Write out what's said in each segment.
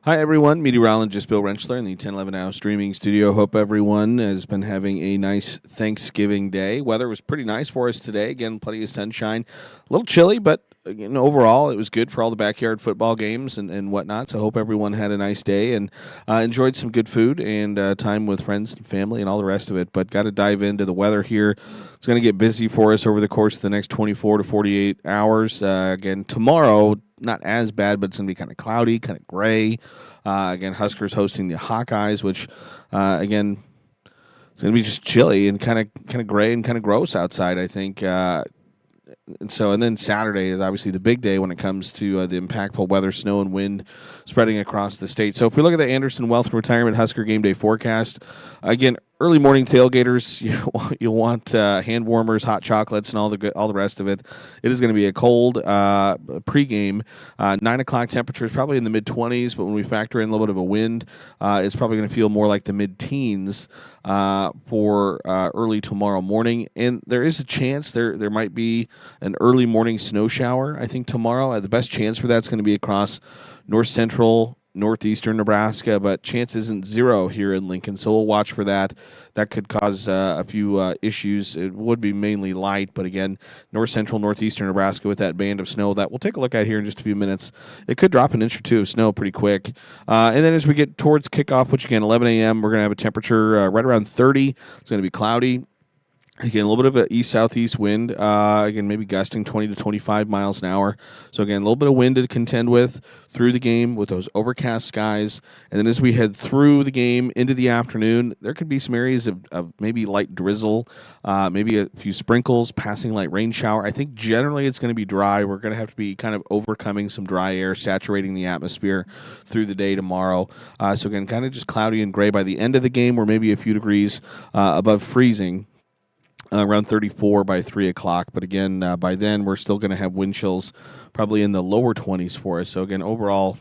Hi, everyone. Meteorologist Bill Rentschler in the 1011 Now streaming studio. Hope everyone has been having a nice Thanksgiving day. Weather was pretty nice for us today. Again, plenty of sunshine. A little chilly, but again, overall, it was good for all the backyard football games and whatnot. So hope everyone had a nice day and enjoyed some good food and time with friends and family and all the rest of it. But got to dive into the weather here. It's going to get busy for us over the course of the next 24 to 48 hours. Again, tomorrow, not as bad, but it's going to be kind of cloudy, kind of gray. Again, Huskers hosting the Hawkeyes, which, again, it's going to be just chilly and kind of gray and kind of gross outside, I think. And then Saturday is obviously the big day when it comes to the impactful weather, snow and wind spreading across the state. So if we look at the Anderson Wealth Retirement Husker game day forecast, again, early morning tailgaters, you'll want hand warmers, hot chocolates, and all the rest of it. It is going to be a cold pregame. 9 o'clock temperature is probably in the mid-20s, but when we factor in a little bit of a wind, it's probably going to feel more like the mid-teens for early tomorrow morning. And there is a chance there might be an early morning snow shower, I think, tomorrow. The best chance for that's going to be across north-central, northeastern Nebraska, but chance isn't zero here in Lincoln, so we'll watch for that. That could cause a few issues. It would be mainly light, but again, north-central, northeastern Nebraska with that band of snow that we'll take a look at here in just a few minutes. It could drop an inch or two of snow pretty quick. And then as we get towards kickoff, which again, 11 a.m., we're going to have a temperature right around 30. It's going to be cloudy. Again, a little bit of an east-southeast wind. Again, maybe gusting 20 to 25 miles an hour. So, again, a little bit of wind to contend with through the game with those overcast skies. And then as we head through the game into the afternoon, there could be some areas of maybe light drizzle, maybe a few sprinkles, passing light rain shower. I think generally it's going to be dry. We're going to have to be kind of overcoming some dry air, saturating the atmosphere through the day tomorrow. So, again, kind of just cloudy and gray by the end of the game. We're maybe a few degrees above freezing. Around 34 by 3 o'clock. But again, by then, we're still going to have wind chills probably in the lower 20s for us. So again, overall,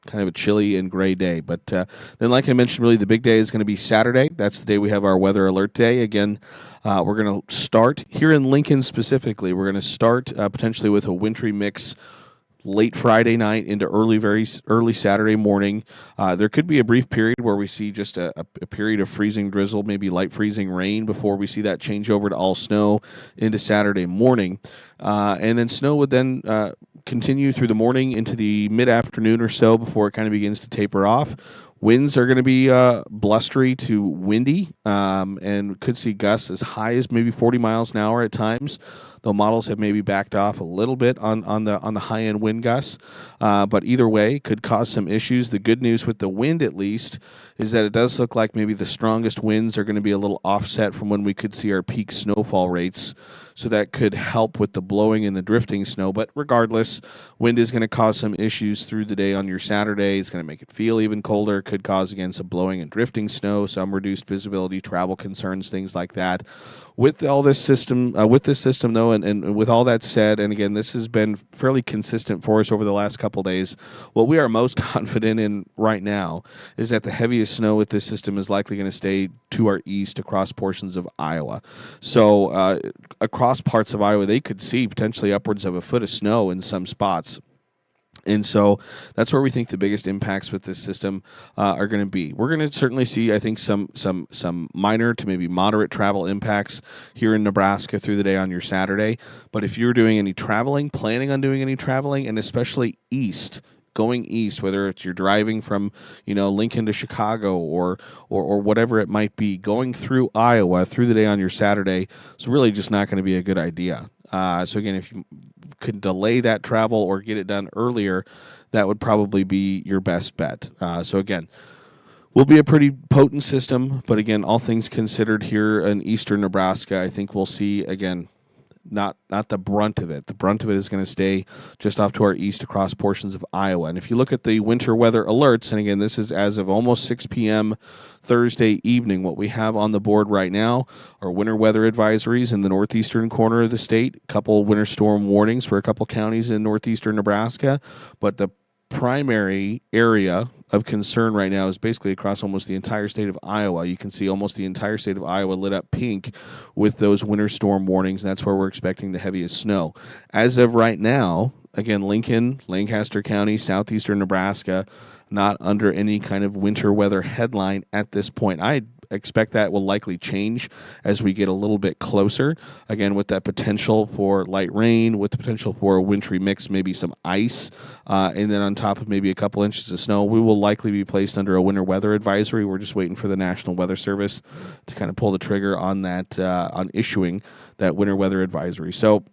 kind of a chilly and gray day. But then, like I mentioned, really the big day is going to be Saturday. That's the day we have our weather alert day. Again, we're going to start here in Lincoln specifically. We're going to start potentially with a wintry mix late Friday night into very early Saturday morning. There could be a brief period where we see just a period of freezing drizzle, maybe light freezing rain before we see that change over to all snow into Saturday morning. And then snow would then continue through the morning into the mid-afternoon or so before it kind of begins to taper off. Winds are going to be blustery to windy and could see gusts as high as maybe 40 miles an hour at times, though models have maybe backed off a little bit on the high-end wind gusts. But either way, could cause some issues. The good news with the wind, at least, is that it does look like maybe the strongest winds are going to be a little offset from when we could see our peak snowfall rates. So that could help with the blowing and the drifting snow. But regardless, wind is going to cause some issues through the day on your Saturday. It's going to make it feel even colder. Could cause, again, some blowing and drifting snow, some reduced visibility, travel concerns, things like that. With all this system, though, and with all that said, and again, this has been fairly consistent for us over the last couple days, what we are most confident in right now is that the heaviest snow with this system is likely going to stay to our east across portions of Iowa. So across parts of Iowa, they could see potentially upwards of a foot of snow in some spots. And so that's where we think the biggest impacts with this system are going to be. We're going to certainly see, I think, some minor to maybe moderate travel impacts here in Nebraska through the day on your Saturday. But if you're doing any traveling, planning on doing any traveling, and especially going east, whether it's you're driving from Lincoln to Chicago or whatever it might be, going through Iowa through the day on your Saturday, it's really just not going to be a good idea. So again, if you could delay that travel or get it done earlier, that would probably be your best bet. So again, will be a pretty potent system, but again, all things considered here in eastern Nebraska, I think we'll see, again, not the brunt of it. The brunt of it is going to stay just off to our east across portions of Iowa. And if you look at the winter weather alerts, and again, this is as of almost 6 p.m. Thursday evening, what we have on the board right now are winter weather advisories in the northeastern corner of the state, a couple winter storm warnings for a couple counties in northeastern Nebraska, but the primary area of concern right now is basically across almost the entire state of Iowa. You can see almost the entire state of Iowa lit up pink with those winter storm warnings, and that's where we're expecting the heaviest snow. As of right now, again, Lincoln, Lancaster County, southeastern Nebraska, not under any kind of winter weather headline at this point. I expect that will likely change as we get a little bit closer. Again, with that potential for light rain, with the potential for a wintry mix, maybe some ice, and then on top of maybe a couple inches of snow, we will likely be placed under a winter weather advisory. We're just waiting for the National Weather Service to kind of pull the trigger on that, on issuing that winter weather advisory. So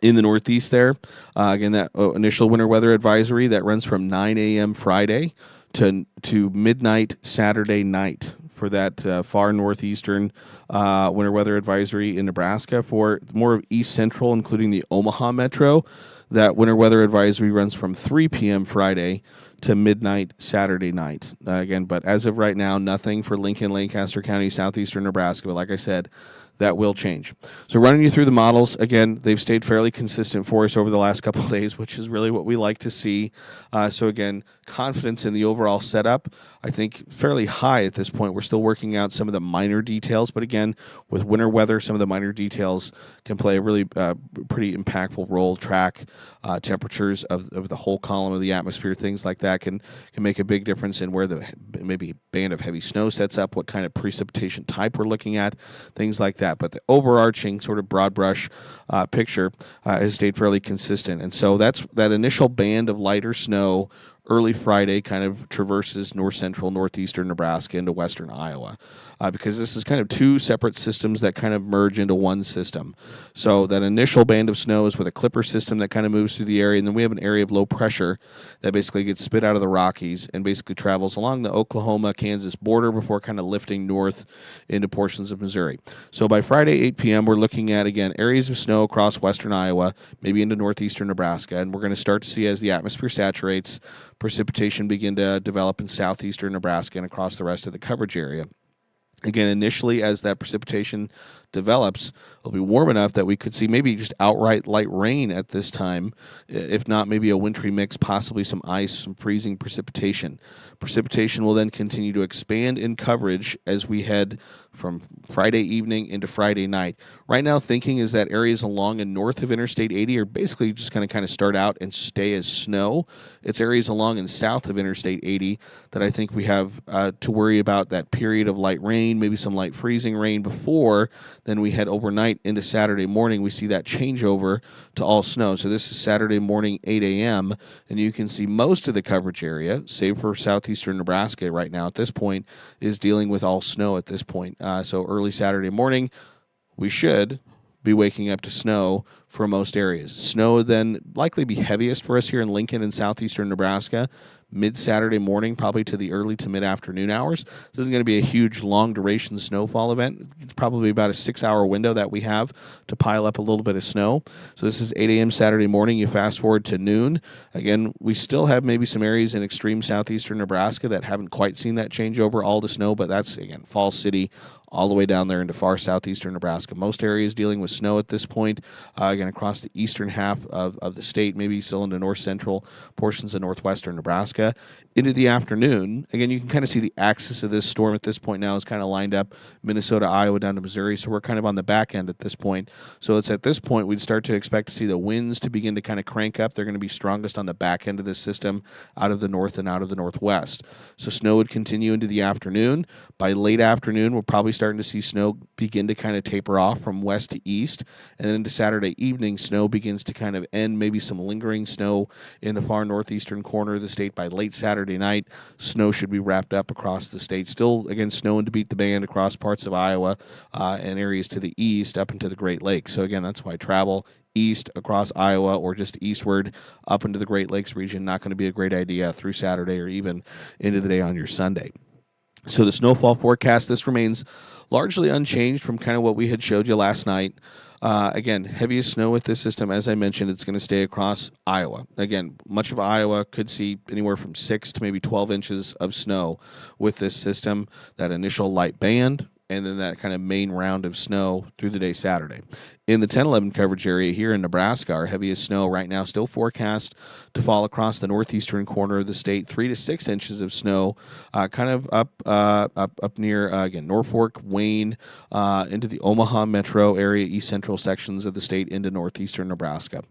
in the Northeast there, again, that initial winter weather advisory that runs from 9 a.m. Friday to midnight Saturday night for that far northeastern winter weather advisory in Nebraska. For more of East Central, including the Omaha Metro, that winter weather advisory runs from 3 p.m. Friday to midnight Saturday night. Again, but as of right now, nothing for Lincoln, Lancaster County, southeastern Nebraska. But like I said, that will change. So running you through the models, again, they've stayed fairly consistent for us over the last couple of days, which is really what we like to see. So again, confidence in the overall setup, I think fairly high at this point. We're still working out some of the minor details, but again, with winter weather, some of the minor details can play a really pretty impactful role. Track temperatures of the whole column of the atmosphere, things like that can make a big difference in where the maybe band of heavy snow sets up, what kind of precipitation type we're looking at, things like that. But the overarching sort of broad brush picture has stayed fairly consistent. And so that's that initial band of lighter snow early Friday kind of traverses north central, northeastern Nebraska into western Iowa, because this is kind of two separate systems that kind of merge into one system. So that initial band of snow is with a clipper system that kind of moves through the area, and then we have an area of low pressure that basically gets spit out of the Rockies and basically travels along the Oklahoma-Kansas border before kind of lifting north into portions of Missouri. So by Friday, 8 p.m., we're looking at, again, areas of snow across western Iowa, maybe into northeastern Nebraska, and we're going to start to see, as the atmosphere saturates, precipitation begin to develop in southeastern Nebraska and across the rest of the coverage area. Again, initially, as that precipitation develops, it'll be warm enough that we could see maybe just outright light rain at this time, if not maybe a wintry mix, possibly some ice, some freezing precipitation. Precipitation will then continue to expand in coverage as we head from Friday evening into Friday night. Right now, thinking is that areas along and north of Interstate 80 are basically just going to kind of start out and stay as snow. It's areas along and south of Interstate 80 that I think we have to worry about that period of light rain, maybe some light freezing rain before. Then we head overnight into Saturday morning. We see that changeover to all snow. So this is Saturday morning, 8 a.m., and you can see most of the coverage area, save for southeastern Nebraska right now at this point, is dealing with all snow at this point. So early Saturday morning, we should be waking up to snow for most areas. Snow would then likely be heaviest for us here in Lincoln and southeastern Nebraska, mid-Saturday morning, probably to the early to mid-afternoon hours. This isn't going to be a huge, long-duration snowfall event. It's probably about a 6-hour window that we have to pile up a little bit of snow. So this is 8 a.m. Saturday morning. You fast forward to noon. Again, we still have maybe some areas in extreme southeastern Nebraska that haven't quite seen that changeover all to snow, but that's, again, Falls City, all the way down there into far southeastern Nebraska. Most areas dealing with snow at this point, again, across the eastern half of the state, maybe still into north central portions of northwestern Nebraska. Into the afternoon, again, you can kind of see the axis of this storm at this point now is kind of lined up Minnesota, Iowa, down to Missouri, so we're kind of on the back end at this point. So it's at this point we'd start to expect to see the winds to begin to kind of crank up. They're going to be strongest on the back end of this system, out of the north and out of the northwest. So snow would continue into the afternoon. By late afternoon, we're probably starting to see snow begin to kind of taper off from west to east, and then into Saturday evening, snow begins to kind of end, maybe some lingering snow in the far northeastern corner of the state. By late Saturday night, snow should be wrapped up across the state. Still, again, snowing to beat the band across parts of Iowa and areas to the east up into the Great Lakes. So again, that's why travel east across Iowa or just eastward up into the Great Lakes region, not going to be a great idea through Saturday or even into the day on your Sunday. So the snowfall forecast, this remains largely unchanged from kind of what we had showed you last night. Again, heaviest snow with this system, as I mentioned, it's going to stay across Iowa. Again, much of Iowa could see anywhere from 6 to maybe 12 inches of snow with this system, that initial light band, and then that kind of main round of snow through the day Saturday. In the 10-11 coverage area here in Nebraska, our heaviest snow right now still forecast to fall across the northeastern corner of the state. 3 to 6 inches of snow, kind of up near again Norfolk, Wayne, into the Omaha metro area, east central sections of the state into northeastern Nebraska.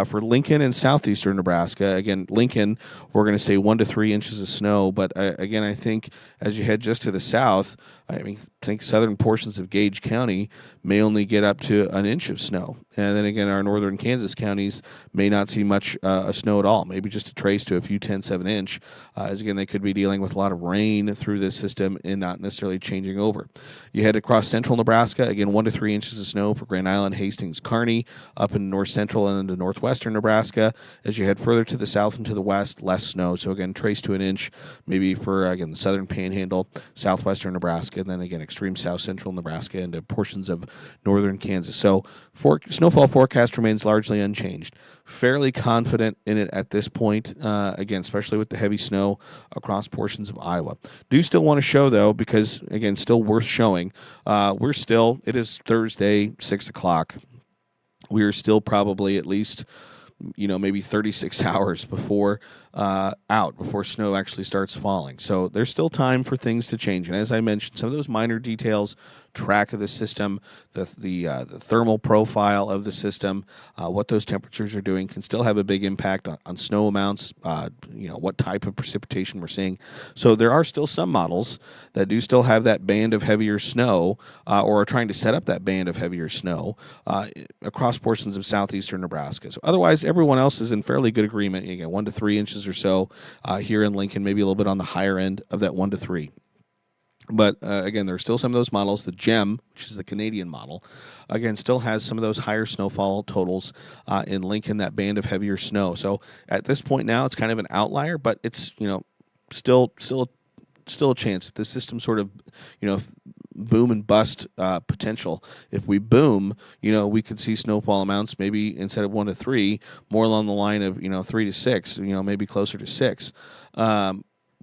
For Lincoln and southeastern Nebraska, again Lincoln, we're going to say 1 to 3 inches of snow. But again, I think as you head just to the south, I think southern portions of Gage County may only get up to an inch of snow. And then again, our northern Kansas counties may not see much snow at all, maybe just a trace to a few tenths of an inch, as again, they could be dealing with a lot of rain through this system and not necessarily changing over. You head across central Nebraska, again, 1 to 3 inches of snow for Grand Island, Hastings, Kearney, up in north central and into northwestern Nebraska. As you head further to the south and to the west, less snow. So again, trace to an inch, maybe for, again, the southern panhandle, southwestern Nebraska, and then again, extreme south central Nebraska into portions of northern Kansas. So snowfall forecast remains largely unchanged. Fairly confident in it at this point, again, especially with the heavy snow across portions of Iowa. Do still want to show, though, because, again, still worth showing. It is Thursday, 6 o'clock. We are still probably at least, maybe 36 hours before snow actually starts falling. So there's still time for things to change. And as I mentioned, some of those minor details, track of the system, the thermal profile of the system, what those temperatures are doing can still have a big impact on snow amounts, what type of precipitation we're seeing. So there are still some models that do still have that band of heavier snow or are trying to set up that band of heavier snow across portions of southeastern Nebraska. So otherwise, everyone else is in fairly good agreement. You get 1 to 3 inches or so here in Lincoln, maybe a little bit on the higher end of that 1 to 3. But again, there are still some of those models. The GEM, which is the Canadian model, again, still has some of those higher snowfall totals in Lincoln, that band of heavier snow. So at this point now, it's kind of an outlier, but it's still a chance. The system sort of boom and bust potential. If we boom, we could see snowfall amounts maybe instead of 1 to 3, more along the line of 3 to 6, maybe closer to 6.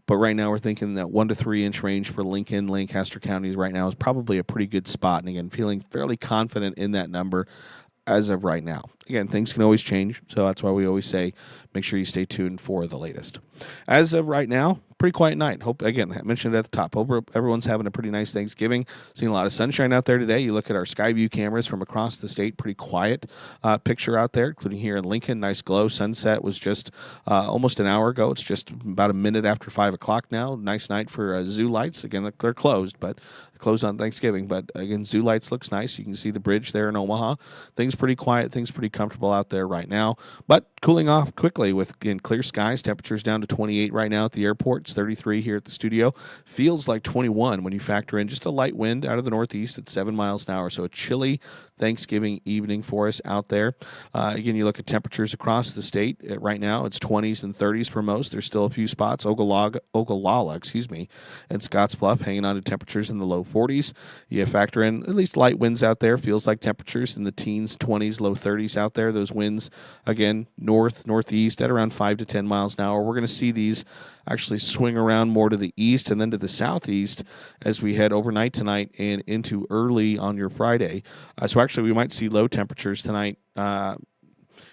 But right now we're thinking that 1 to 3 inch range for Lincoln, Lancaster counties right now is probably a pretty good spot. And again, feeling fairly confident in that number as of right now. Again, things can always change, so that's why we always say make sure you stay tuned for the latest. As of right now, pretty quiet night. Hope, again, I mentioned it at the top. Hope everyone's having a pretty nice Thanksgiving. Seeing a lot of sunshine out there today. You look at our Skyview cameras from across the state, pretty quiet picture out there, including here in Lincoln. Nice glow. Sunset was just almost an hour ago. It's just about a minute after 5 o'clock now. Nice night for zoo lights. Again, they're closed, but closed on Thanksgiving. But again, zoo lights looks nice. You can see the bridge there in Omaha. Things pretty quiet. Things pretty comfortable out there right now. But cooling off quickly with, again, clear skies. Temperatures down to 28 right now at the airport. It's 33 here at the studio. Feels like 21 when you factor in just a light wind out of the northeast at 7 miles an hour. So a chilly Thanksgiving evening for us out there. Again, you look at temperatures across the state. Right now, it's 20s and 30s for most. There's still a few spots. Ogallala, and Scottsbluff hanging on to temperatures in the low 40s. You factor in at least light winds out there. Feels like temperatures in the teens, 20s, low 30s out there. Those winds, again, northeast at around 5 to 10 miles an hour. We're going to see these actually swing around more to the east and then to the southeast as we head overnight tonight and into early on your Friday. So actually, we might see low temperatures tonight,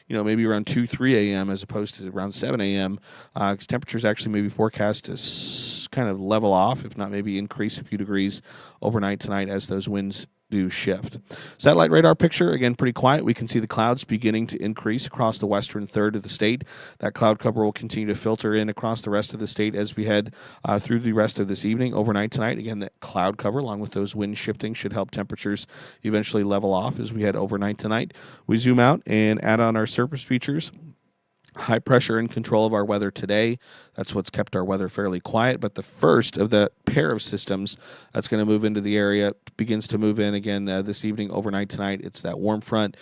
maybe around 2, 3 a.m. as opposed to around 7 a.m. Because temperatures actually may be forecast to kind of level off, if not maybe increase a few degrees overnight tonight as those winds do shift. Satellite radar picture, again, pretty quiet. We can see the clouds beginning to increase across the western third of the state. That cloud cover will continue to filter in across the rest of the state as we head through the rest of this evening. Overnight tonight, again, that cloud cover along with those winds shifting should help temperatures eventually level off as we head overnight tonight. We zoom out and add on our surface features. High pressure and control of our weather today. That's what's kept our weather fairly quiet. But the first of the pair of systems that's going to move into the area begins to move in again this evening, overnight tonight. It's that warm front,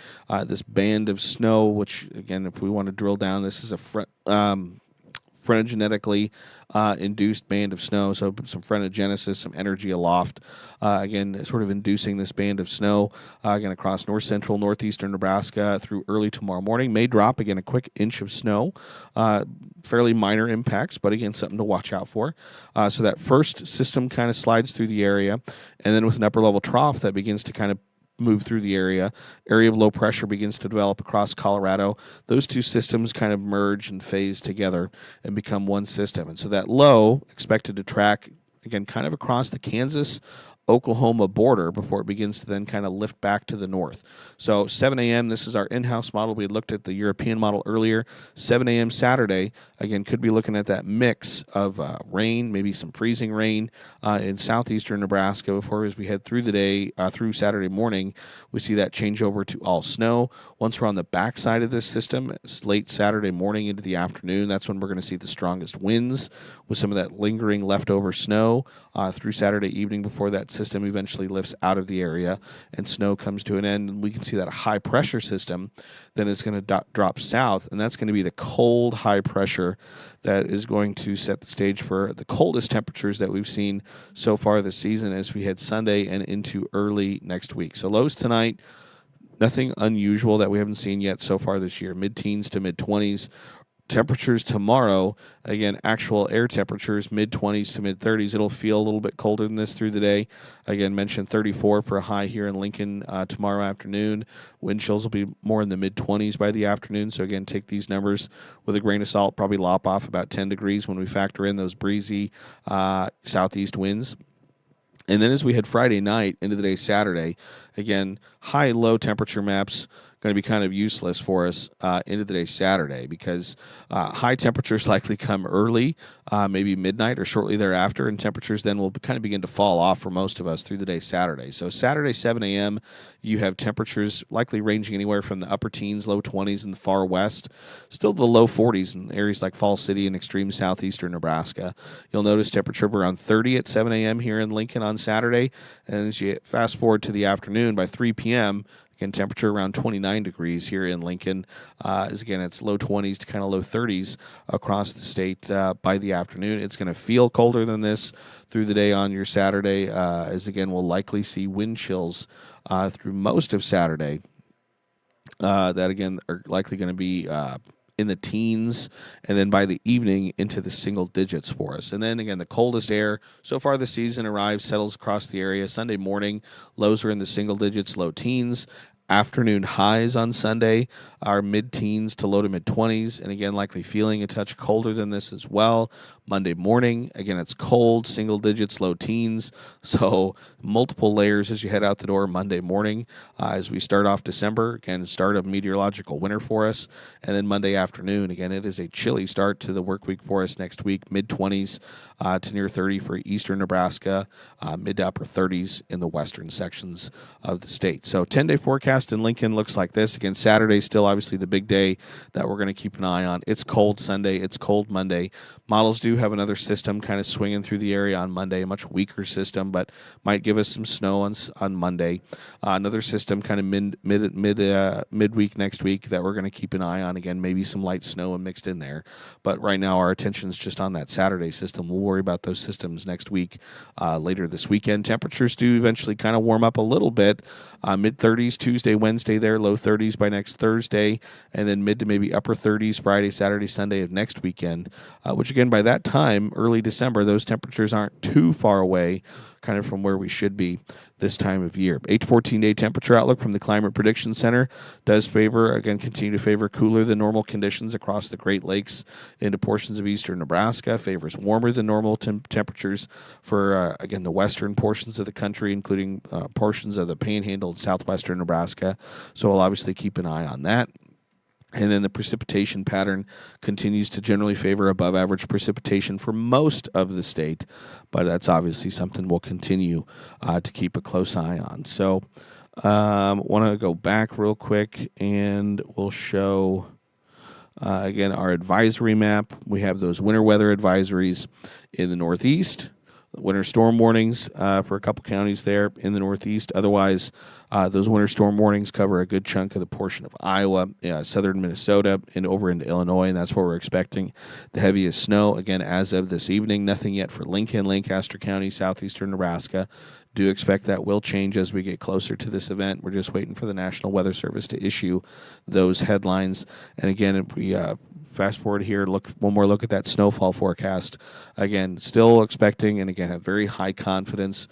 this band of snow, which, again, if we want to drill down, this is a phrenologically induced band of snow, so some phrenologenesis, some energy aloft, again, sort of inducing this band of snow, again, across north central, northeastern Nebraska through early tomorrow morning. May drop, again, a quick inch of snow, fairly minor impacts, but again, something to watch out for. So that first system kind of slides through the area, and then with an upper level trough that begins to kind of move through the area. Area of low pressure begins to develop across Colorado. Those two systems kind of merge and phase together and become one system. And so that low expected to track, again, kind of across the Kansas Oklahoma border before it begins to then kind of lift back to the north. So 7 a.m., this is our in-house model. We had looked at the European model earlier. 7 a.m. Saturday, again, could be looking at that mix of rain, maybe some freezing rain in southeastern Nebraska before, as we head through the day, through Saturday morning, we see that change over to all snow. Once we're on the backside of this system, it's late Saturday morning into the afternoon, that's when we're going to see the strongest winds with some of that lingering leftover snow through Saturday evening before that system eventually lifts out of the area and snow comes to an end. And we can see that high pressure system then is going to drop south, and that's going to be the cold high pressure that is going to set the stage for the coldest temperatures that we've seen so far this season as we head Sunday and into early next week. So lows tonight, nothing unusual that we haven't seen yet so far this year, mid-teens to mid-20s. Temperatures tomorrow, again, actual air temperatures, mid-20s to mid-30s. It'll feel a little bit colder than this through the day. Again, mentioned 34 for a high here in Lincoln tomorrow afternoon. Wind chills will be more in the mid-20s by the afternoon. So, again, take these numbers with a grain of salt. Probably lop off about 10 degrees when we factor in those breezy southeast winds. And then as we head Friday night into the day Saturday, again, high-low temperature maps going to be kind of useless for us into the day Saturday because high temperatures likely come early, maybe midnight or shortly thereafter, and temperatures then will kind of begin to fall off for most of us through the day Saturday. So Saturday, 7 a.m., you have temperatures likely ranging anywhere from the upper teens, low 20s in the far west, still the low 40s in areas like Falls City and extreme southeastern Nebraska. You'll notice temperature around 30 at 7 a.m. here in Lincoln on Saturday, and as you fast forward to the afternoon, by 3 p.m., again, temperature around 29 degrees here in Lincoln. As again, it's low 20s to kind of low 30s across the state by the afternoon. It's going to feel colder than this through the day on your Saturday, as again, we'll likely see wind chills through most of Saturday. That, again, are likely going to be in the teens, and then by the evening into the single digits for us. And then again, the coldest air so far this season arrives, settles across the area. Sunday morning, lows are in the single digits, low teens. Afternoon highs on Sunday are mid-teens to low to mid-20s, and again, likely feeling a touch colder than this as well. Monday morning, again, it's cold, single digits, low teens, so multiple layers as you head out the door Monday morning as we start off December. Again, start of meteorological winter for us, and then Monday afternoon, again, it is a chilly start to the work week for us next week, mid-20s to near 30 for eastern Nebraska, mid to upper 30s in the western sections of the state. So 10-day forecast in Lincoln looks like this. Again, Saturday still obviously the big day that we're going to keep an eye on. It's cold Sunday. It's cold Monday. Models do have another system kind of swinging through the area on Monday, a much weaker system, but might give us some snow on Monday. Another system kind of midweek next week that we're going to keep an eye on. Again, maybe some light snow and mixed in there. But right now our attention is just on that Saturday system. We'll worry about those systems next week, later this weekend. Temperatures do eventually kind of warm up a little bit. Mid-30s Tuesday, Wednesday there, low 30s by next Thursday, and then mid to maybe upper 30s Friday, Saturday, Sunday of next weekend, which again, by that time, early December, those temperatures aren't too far away kind of from where we should be this time of year. 8 to 14-day temperature outlook from the Climate Prediction Center does continue to favor cooler than normal conditions across the Great Lakes into portions of eastern Nebraska, favors warmer than normal temperatures for, again, the western portions of the country, including portions of the Panhandle and southwestern Nebraska. So we'll obviously keep an eye on that. And then the precipitation pattern continues to generally favor above average precipitation for most of the state, but that's obviously something we'll continue to keep a close eye on. So want to go back real quick and we'll show, again, our advisory map. We have those winter weather advisories in the Northeast, winter storm warnings for a couple counties there in the Northeast. Otherwise, those winter storm warnings cover a good chunk of the portion of Iowa, southern Minnesota, and over into Illinois, and that's where we're expecting the heaviest snow. Again, as of this evening, nothing yet for Lincoln, Lancaster County, southeastern Nebraska. Do expect that will change as we get closer to this event. We're just waiting for the National Weather Service to issue those headlines. And again, if we fast forward here, look one more look at that snowfall forecast. Again, still expecting, and again, have very high confidence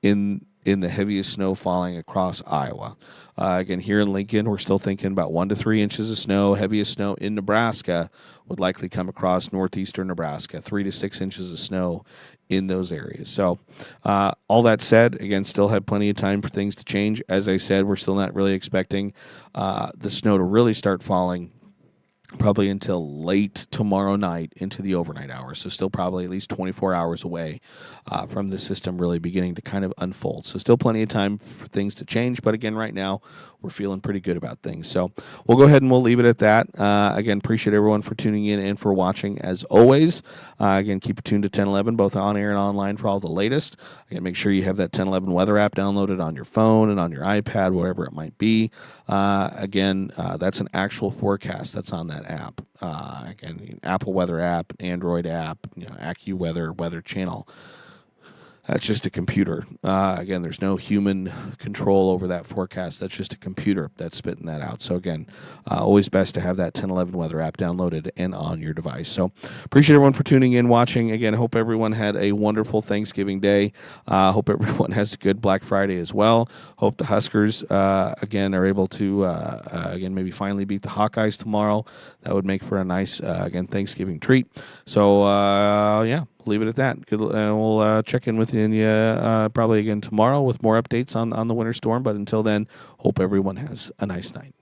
in in the heaviest snow falling across Iowa. Again, here in Lincoln, we're still thinking about 1 to 3 inches of snow. Heaviest snow in Nebraska would likely come across northeastern Nebraska, 3 to 6 inches of snow in those areas. So all that said, again, still have plenty of time for things to change. As I said, we're still not really expecting the snow to really start falling probably until late tomorrow night into the overnight hours. So still probably at least 24 hours away from the system really beginning to kind of unfold. So still plenty of time for things to change. But again, right now, we're feeling pretty good about things. So we'll go ahead and we'll leave it at that. Again, appreciate everyone for tuning in and for watching as always. Again, keep it tuned to 1011, both on air and online for all the latest. Again, make sure you have that 1011 weather app downloaded on your phone and on your iPad, whatever it might be. Again, that's an actual forecast that's on that app. Again, Apple Weather app, Android app, AccuWeather, Weather Channel. That's just a computer. Again, there's no human control over that forecast. That's just a computer that's spitting that out. So again, always best to have that 1011 weather app downloaded and on your device. So appreciate everyone for tuning in, watching. Again, hope everyone had a wonderful Thanksgiving day. Hope everyone has a good Black Friday as well. Hope the Huskers, again, are able to, again, maybe finally beat the Hawkeyes tomorrow. That would make for a nice, again, Thanksgiving treat. So, yeah. Leave it at that. Good, we'll check in with you probably again tomorrow with more updates on the winter storm. But until then, hope everyone has a nice night.